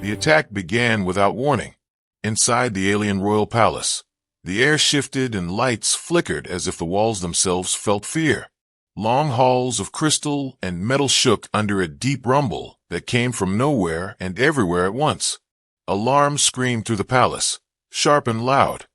The attack began without warning. Inside the alien royal palace, the air shifted and lights flickered as if the walls themselves felt fear. Long halls of crystal and metal shook under a deep rumble that came from nowhere and everywhere at once. Alarms screamed through the palace, sharp and loud,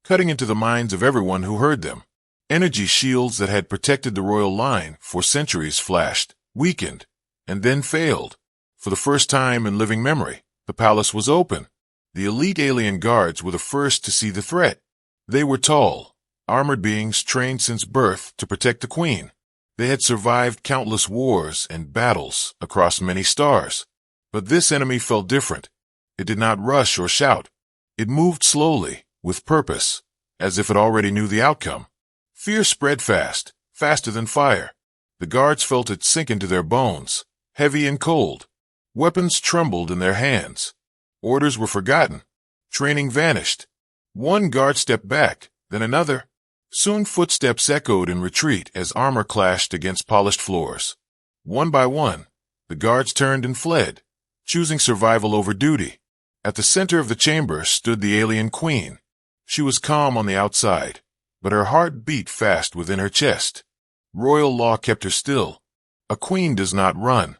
cutting into the minds of everyone who heard them. Energy shields that had protected the royal line for centuries flashed, weakened, and then failed. For the first time in living memory, the palace was open. The elite alien guards were the first to see the threat. They were tall, armored beings trained since birth to protect the queen. They had survived countless wars and battles across many stars. But this enemy felt different. It did not rush or shout. It moved slowly, with purpose, as if it already knew the outcome. Fear spread fast, faster than fire. The guards felt it sink into their bones, heavy and cold. Weapons trembled in their hands. Orders were forgotten. Training vanished. One guard stepped back, then another. Soon footsteps echoed in retreat as armor clashed against polished floors. One by one, the guards turned and fled, choosing survival over duty. At the center of the chamber stood the alien queen. She was calm on the outside, but her heart beat fast within her chest. Royal law kept her still. A queen does not run.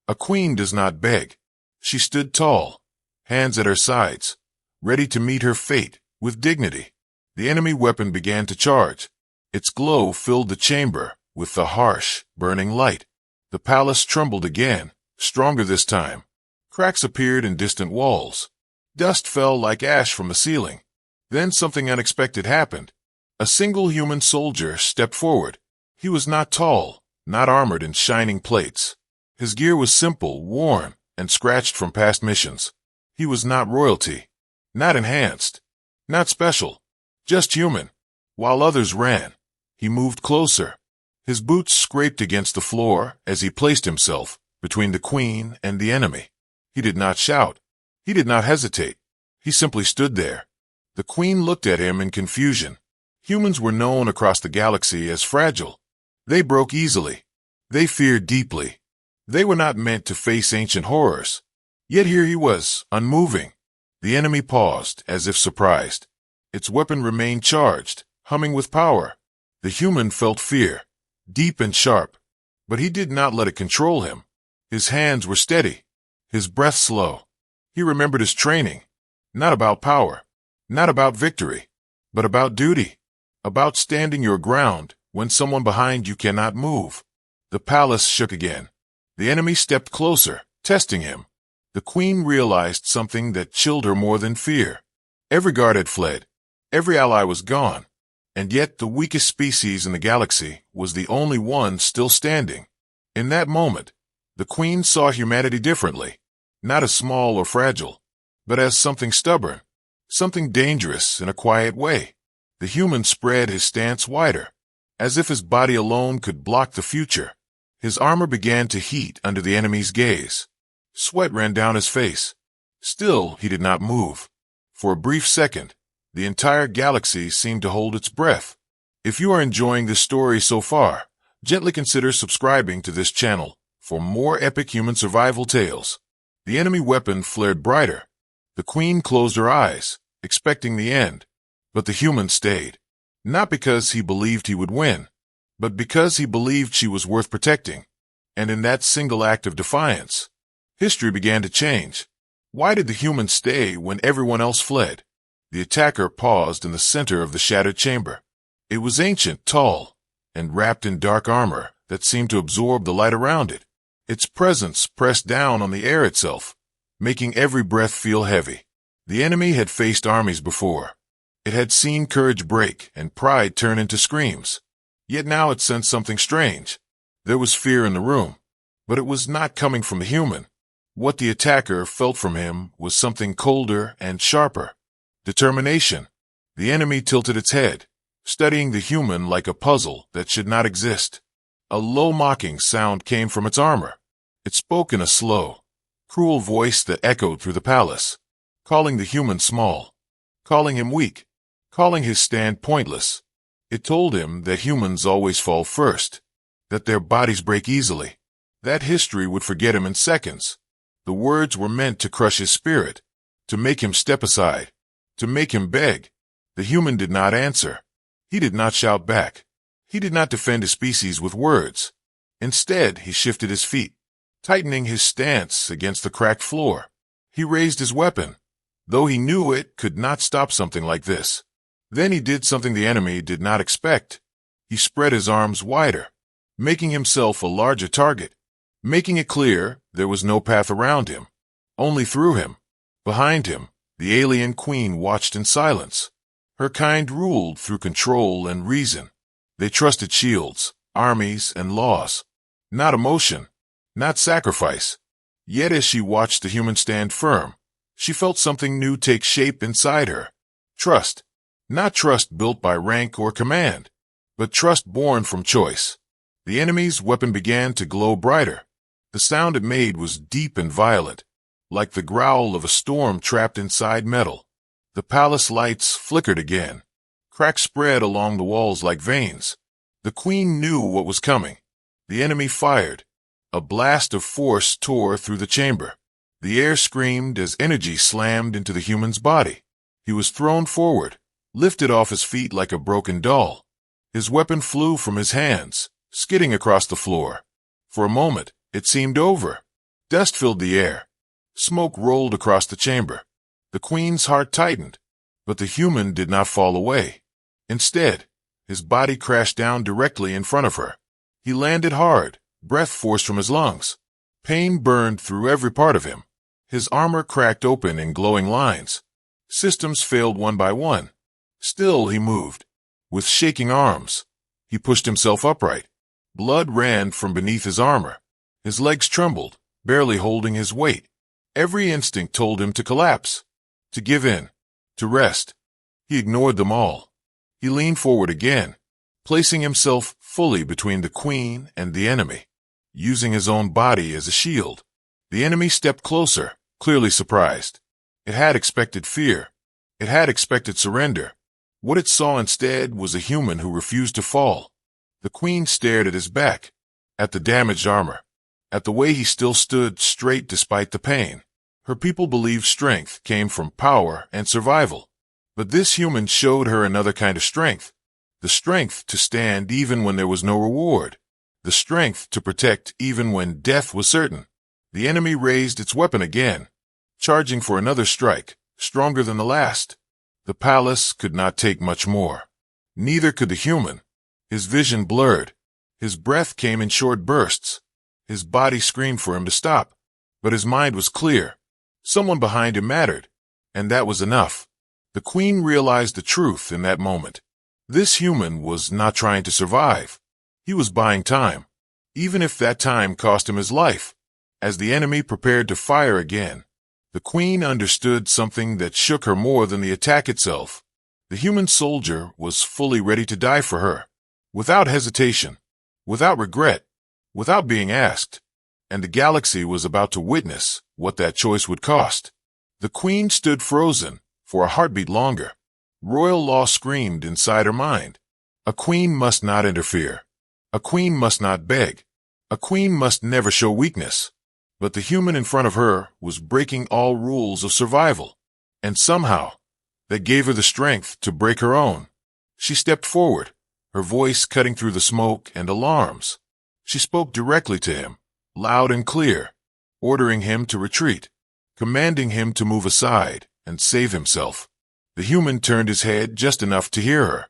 A queen does not beg. She stood tall, hands at her sides, ready to meet her fate with dignity. The enemy weapon began to charge. Its glow filled the chamber with the harsh, burning light. The palace trembled again, stronger this time. Cracks appeared in distant walls. Dust fell like ash from the ceiling. Then something unexpected happened. A single human soldier stepped forward. He was not tall, not armored in shining plates. His gear was simple, worn, and scratched from past missions. He was not royalty, not enhanced, not special. Just human. While others ran, he moved closer. His boots scraped against the floor as he placed himself between the queen and the enemy. He did not shout. He did not hesitate. He simply stood there. The queen looked at him in confusion. Humans were known across the galaxy as fragile. They broke easily. They feared deeply. They were not meant to face ancient horrors. Yet here he was, unmoving. The enemy paused, as if surprised. Its weapon remained charged, humming with power. The human felt fear, deep and sharp, but he did not let it control him. His hands were steady, his breath slow. He remembered his training, not about power, not about victory, but about duty, about standing your ground when someone behind you cannot move. The palace shook again. The enemy stepped closer, testing him. The queen realized something that chilled her more than fear. Every guard had fled. Every ally was gone, and yet the weakest species in the galaxy was the only one still standing. In that moment, the queen saw humanity differently, not as small or fragile, but as something stubborn, something dangerous in a quiet way. The human spread his stance wider, as if his body alone could block the future. His armor began to heat under the enemy's gaze. Sweat ran down his face. Still, he did not move. For a brief second, the entire galaxy seemed to hold its breath. If you are enjoying this story so far, gently consider subscribing to this channel for more epic human survival tales. The enemy weapon flared brighter. The queen closed her eyes, expecting the end. But the human stayed. Not because he believed he would win, but because he believed she was worth protecting. And in that single act of defiance, history began to change. Why did the human stay when everyone else fled? The attacker paused in the center of the shattered chamber. It was ancient, tall, and wrapped in dark armor that seemed to absorb the light around it. Its presence pressed down on the air itself, making every breath feel heavy. The enemy had faced armies before. It had seen courage break and pride turn into screams. Yet now it sensed something strange. There was fear in the room, but it was not coming from the human. What the attacker felt from him was something colder and sharper. Determination. The enemy tilted its head, studying the human like a puzzle that should not exist. A low mocking sound came from its armor. It spoke in a slow, cruel voice that echoed through the palace, calling the human small, calling him weak, calling his stand pointless. It told him that humans always fall first, that their bodies break easily, that history would forget him in seconds. The words were meant to crush his spirit, to make him step aside, to make him beg. The human did not answer. He did not shout back. He did not defend his species with words. Instead, he shifted his feet, tightening his stance against the cracked floor. He raised his weapon, though he knew it could not stop something like this. Then he did something the enemy did not expect. He spread his arms wider, making himself a larger target, making it clear there was no path around him, only through him. Behind him, the alien queen watched in silence. Her kind ruled through control and reason. They trusted shields, armies, and laws, not emotion, not sacrifice. Yet as she watched the human stand firm, she felt something new take shape inside her. Trust. Not trust built by rank or command, but trust born from choice. The enemy's weapon began to glow brighter. The sound it made was deep and violent, like the growl of a storm trapped inside metal. The palace lights flickered again. Cracks spread along the walls like veins. The queen knew what was coming. The enemy fired. A blast of force tore through the chamber. The air screamed as energy slammed into the human's body. He was thrown forward, lifted off his feet like a broken doll. His weapon flew from his hands, skidding across the floor. For a moment, it seemed over. Dust filled the air. Smoke rolled across the chamber. The queen's heart tightened, but the human did not fall away. Instead, his body crashed down directly in front of her. He landed hard, breath forced from his lungs. Pain burned through every part of him. His armor cracked open in glowing lines. Systems failed one by one. Still he moved. With shaking arms, he pushed himself upright. Blood ran from beneath his armor. His legs trembled, barely holding his weight. Every instinct told him to collapse, to give in, to rest. He ignored them all. He leaned forward again, placing himself fully between the queen and the enemy, using his own body as a shield. The enemy stepped closer, clearly surprised. It had expected fear. It had expected surrender. What it saw instead was a human who refused to fall. The queen stared at his back, at the damaged armor, at the way he still stood straight despite the pain. Her people believed strength came from power and survival. But this human showed her another kind of strength. The strength to stand even when there was no reward. The strength to protect even when death was certain. The enemy raised its weapon again, charging for another strike, stronger than the last. The palace could not take much more. Neither could the human. His vision blurred. His breath came in short bursts. His body screamed for him to stop. But his mind was clear. Someone behind him mattered. And that was enough. The queen realized the truth in that moment. This human was not trying to survive. He was buying time, even if that time cost him his life. As the enemy prepared to fire again, the queen understood something that shook her more than the attack itself. The human soldier was fully ready to die for her, without hesitation, without regret, without being asked. And the galaxy was about to witness what that choice would cost. The queen stood frozen for a heartbeat longer. Royal law screamed inside her mind. A queen must not interfere. A queen must not beg. A queen must never show weakness. But the human in front of her was breaking all rules of survival. And somehow, that gave her the strength to break her own. She stepped forward, her voice cutting through the smoke and alarms. She spoke directly to him, loud and clear, ordering him to retreat, commanding him to move aside and save himself. The human turned his head just enough to hear her.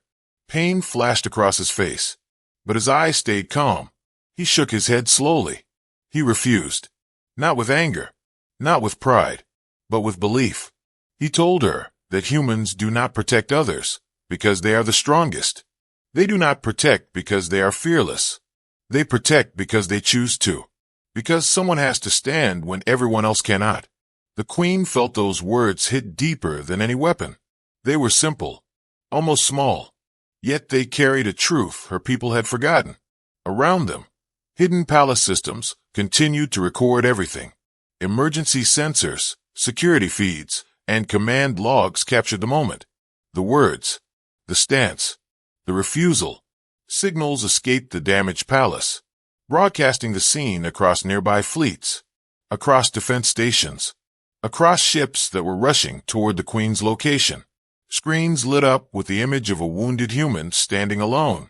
Pain flashed across his face, but his eyes stayed calm. He shook his head slowly. He refused. Not with anger, not with pride, but with belief. He told her that humans do not protect others because they are the strongest. They do not protect because they are fearless. They protect because they choose to, because someone has to stand when everyone else cannot. The queen felt those words hit deeper than any weapon. They were simple, almost small, yet they carried a truth her people had forgotten. Around them, hidden palace systems continued to record everything. Emergency sensors, security feeds, and command logs captured the moment. The words, the stance, the refusal. Signals escaped the damaged palace, broadcasting the scene across nearby fleets. across defense stations, across ships that were rushing toward the Queen's location. Screens lit up with the image of a wounded human standing alone.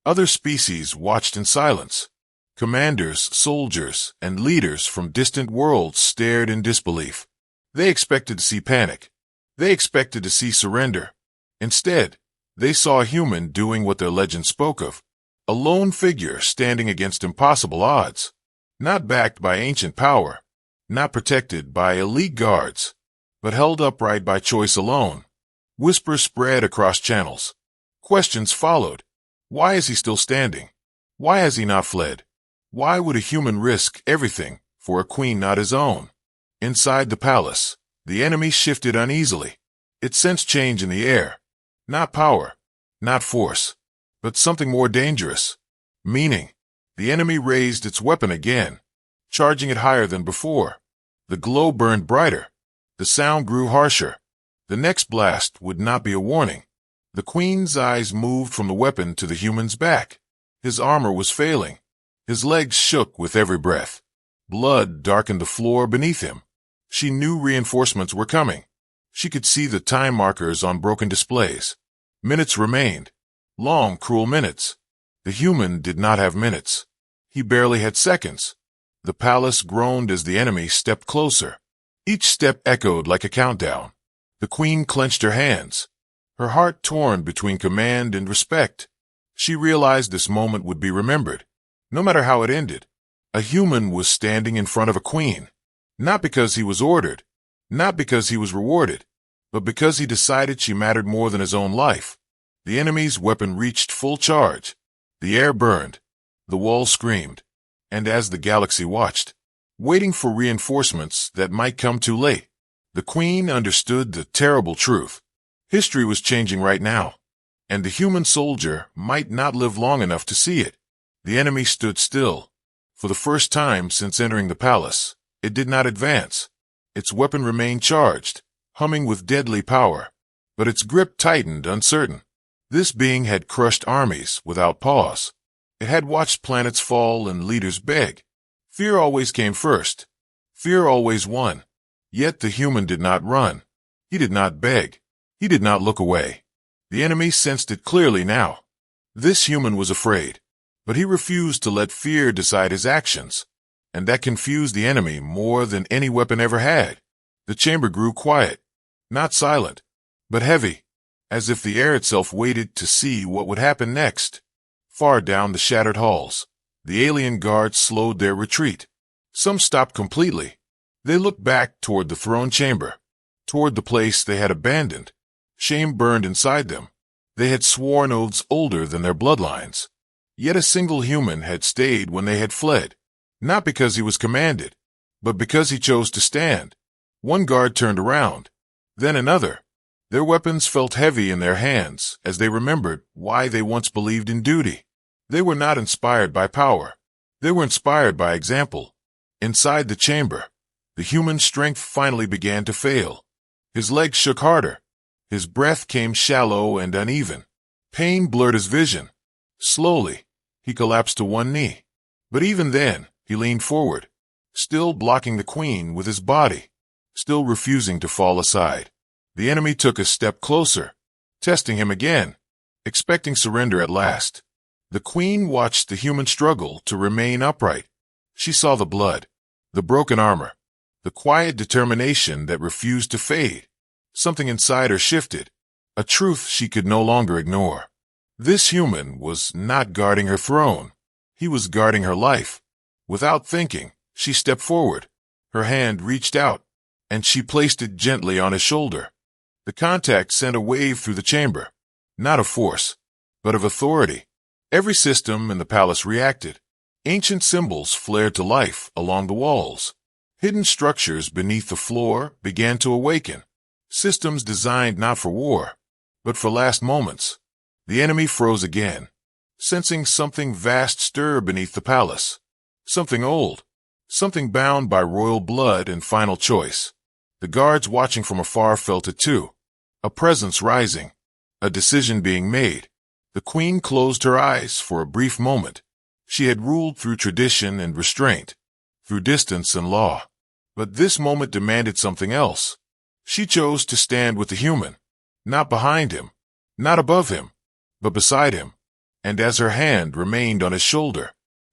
Other species watched in silence. Commanders, soldiers, and leaders from distant worlds stared in disbelief. They expected to see panic. They expected to see surrender. Instead, they saw a human doing what their legend spoke of, a lone figure standing against impossible odds, not backed by ancient power, not protected by elite guards, but held upright by choice alone. Whispers spread across channels. Questions followed. Why is he still standing? Why has he not fled? Why would a human risk everything for a queen not his own? Inside the palace, the enemy shifted uneasily. It sensed change in the air. Not power, not force, but something more dangerous. Meaning. The enemy raised its weapon again, charging it higher than before. The glow burned brighter. The sound grew harsher. The next blast would not be a warning. The Queen's eyes moved from the weapon to the human's back. His armor was failing. His legs shook with every breath. Blood darkened the floor beneath him. She knew reinforcements were coming. She could see the time markers on broken displays. Minutes remained. Long, cruel minutes. The human did not have minutes. He barely had seconds. The palace groaned as the enemy stepped closer. Each step echoed like a countdown. The Queen clenched her hands, her heart torn between command and respect. She realized this moment would be remembered, no matter how it ended. A human was standing in front of a queen, not because he was ordered, not because he was rewarded, but because he decided she mattered more than his own life. The enemy's weapon reached full charge. The air burned. The walls screamed. And as the galaxy watched, waiting for reinforcements that might come too late, the Queen understood the terrible truth. History was changing right now, and the human soldier might not live long enough to see it. The enemy stood still. For the first time since entering the palace, it did not advance. Its weapon remained charged, humming with deadly power, but its grip tightened, uncertain. This being had crushed armies without pause. It had watched planets fall and leaders beg. Fear always came first. Fear always won. Yet the human did not run. He did not beg. He did not look away. The enemy sensed it clearly now. This human was afraid, but he refused to let fear decide his actions, and that confused the enemy more than any weapon ever had. The chamber grew quiet, not silent, but heavy, as if the air itself waited to see what would happen next. Far down the shattered halls, the alien guards slowed their retreat. Some stopped completely. They looked back toward the throne chamber, toward the place they had abandoned. Shame burned inside them. They had sworn oaths older than their bloodlines. Yet a single human had stayed when they had fled, not because he was commanded, but because he chose to stand. One guard turned around, then another. Their weapons felt heavy in their hands as they remembered why they once believed in duty. They were not inspired by power. They were inspired by example. Inside the chamber, the human strength finally began to fail. His legs shook harder. His breath came shallow and uneven. Pain blurred his vision. Slowly, he collapsed to one knee. But even then, he leaned forward, still blocking the Queen with his body, still refusing to fall aside. The enemy took a step closer, testing him again, expecting surrender at last. The Queen watched the human struggle to remain upright. She saw the blood, the broken armor, the quiet determination that refused to fade. Something inside her shifted, a truth she could no longer ignore. This human was not guarding her throne. He was guarding her life. Without thinking, she stepped forward. Her hand reached out, and she placed it gently on his shoulder. The contact sent a wave through the chamber, not of force, but of authority. Every system in the palace reacted. Ancient symbols flared to life along the walls. Hidden structures beneath the floor began to awaken. Systems designed not for war, but for last moments. The enemy froze again, sensing something vast stir beneath the palace. Something old, something bound by royal blood and final choice. The guards watching from afar felt it too. A presence rising, a decision being made. The Queen closed her eyes for a brief moment. She had ruled through tradition and restraint, through distance and law. But this moment demanded something else. She chose to stand with the human, not behind him, not above him, but beside him. And as her hand remained on his shoulder,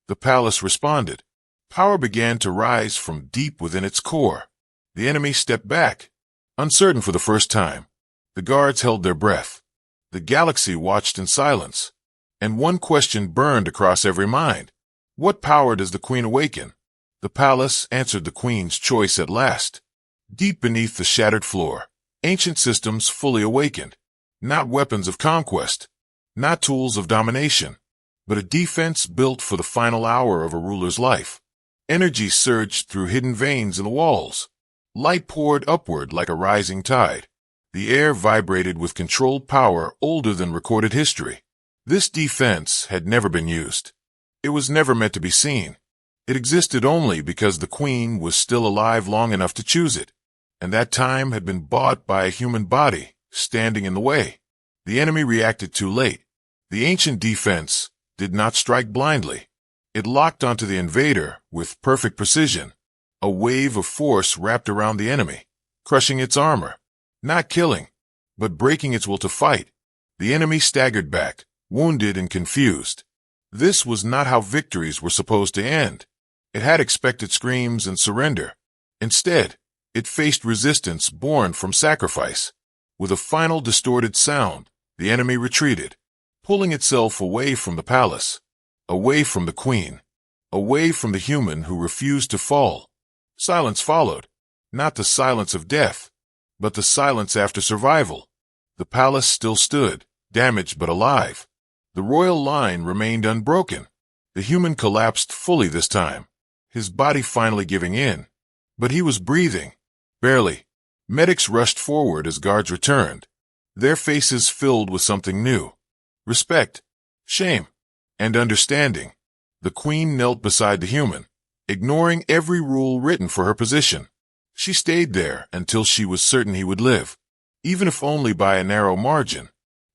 the palace responded. Power began to rise from deep within its core. The enemy stepped back, uncertain for the first time. The guards held their breath. The galaxy watched in silence. And one question burned across every mind. What power does the queen awaken? The palace answered the queen's choice at last. Deep beneath the shattered floor, ancient systems fully awakened. Not weapons of conquest, not tools of domination, but a defense built for the final hour of a ruler's life. Energy surged through hidden veins in the walls. Light poured upward like a rising tide. The air vibrated with controlled power older than recorded history. This defense had never been used. It was never meant to be seen. It existed only because the queen was still alive long enough to choose it, and that time had been bought by a human body standing in the way. The enemy reacted too late. The ancient defense did not strike blindly. It locked onto the invader with perfect precision. A wave of force wrapped around the enemy, crushing its armor, not killing, but breaking its will to fight. The enemy staggered back, wounded and confused. This was not how victories were supposed to end. It had expected screams and surrender. Instead, it faced resistance born from sacrifice. With a final distorted sound, the enemy retreated, pulling itself away from the palace, away from the queen, away from the human who refused to fall. Silence followed, not the silence of death, but the silence after survival. The palace still stood, damaged but alive. The royal line remained unbroken. The human collapsed fully this time, his body finally giving in. But he was breathing, barely. Medics rushed forward as guards returned, their faces filled with something new. Respect, shame, and understanding. The queen knelt beside the human, ignoring every rule written for her position. She stayed there until she was certain he would live, even if only by a narrow margin.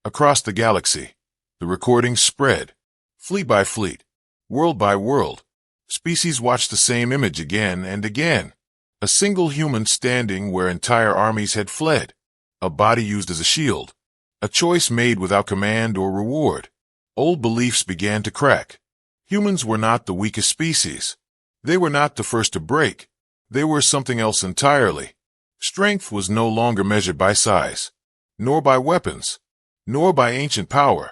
Across the galaxy, the recordings spread, fleet by fleet, world by world. Species watched the same image again and again. A single human standing where entire armies had fled, a body used as a shield, a choice made without command or reward. Old beliefs began to crack. Humans were not the weakest species. They were not the first to break. They were something else entirely. Strength was no longer measured by size, nor by weapons, nor by ancient power,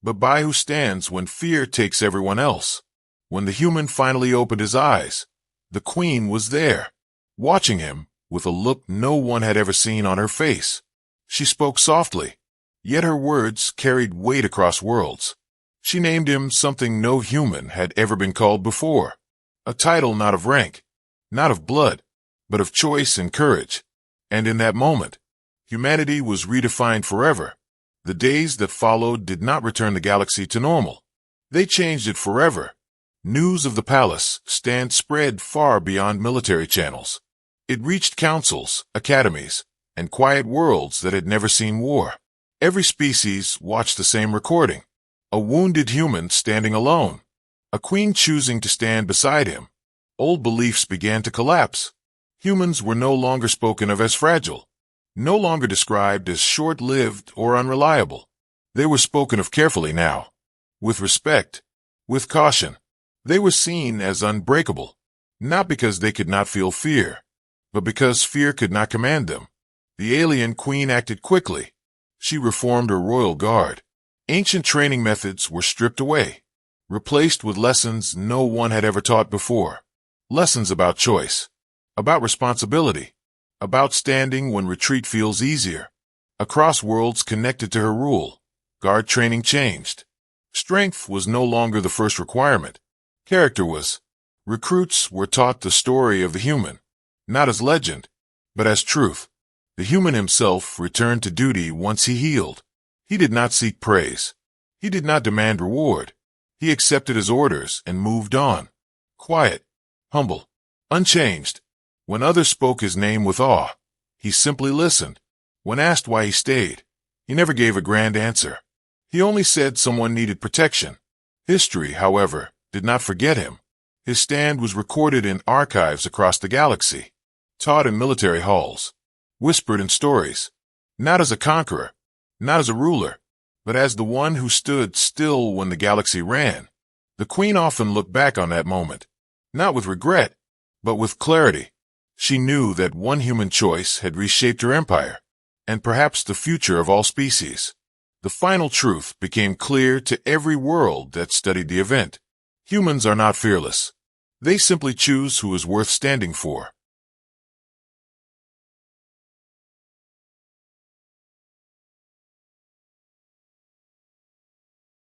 but by who stands when fear takes everyone else. When the human finally opened his eyes, the queen was there, watching him with a look no one had ever seen on her face. She spoke softly, yet her words carried weight across worlds. She named him something no human had ever been called before, a title not of rank, not of blood, but of choice and courage. And in that moment, humanity was redefined forever. The days that followed did not return the galaxy to normal. They changed it forever. News of the palace stand spread far beyond military channels. It reached councils, academies, and quiet worlds that had never seen war. Every species watched the same recording. A wounded human standing alone. A queen choosing to stand beside him. Old beliefs began to collapse. Humans were no longer spoken of as fragile, no longer described as short-lived or unreliable. They were spoken of carefully now, with respect, with caution. They were seen as unbreakable, not because they could not feel fear, but because fear could not command them. The alien queen acted quickly. She reformed her royal guard. Ancient training methods were stripped away, replaced with lessons no one had ever taught before. Lessons about choice, about responsibility, about standing when retreat feels easier. Across worlds connected to her rule, guard training changed. Strength was no longer the first requirement. Character was. Recruits were taught the story of the human, not as legend, but as truth. The human himself returned to duty once he healed. He did not seek praise. He did not demand reward. He accepted his orders and moved on. Quiet, humble, unchanged. When others spoke his name with awe, he simply listened. When asked why he stayed, he never gave a grand answer. He only said someone needed protection. History, however, did not forget him. His stand was recorded in archives across the galaxy. taught in military halls, whispered in stories, not as a conqueror, not as a ruler, but as the one who stood still when the galaxy ran. The queen often looked back on that moment, not with regret, but with clarity. She knew that one human choice had reshaped her empire, and perhaps the future of all species. The final truth became clear to every world that studied the event. Humans are not fearless. They simply choose who is worth standing for.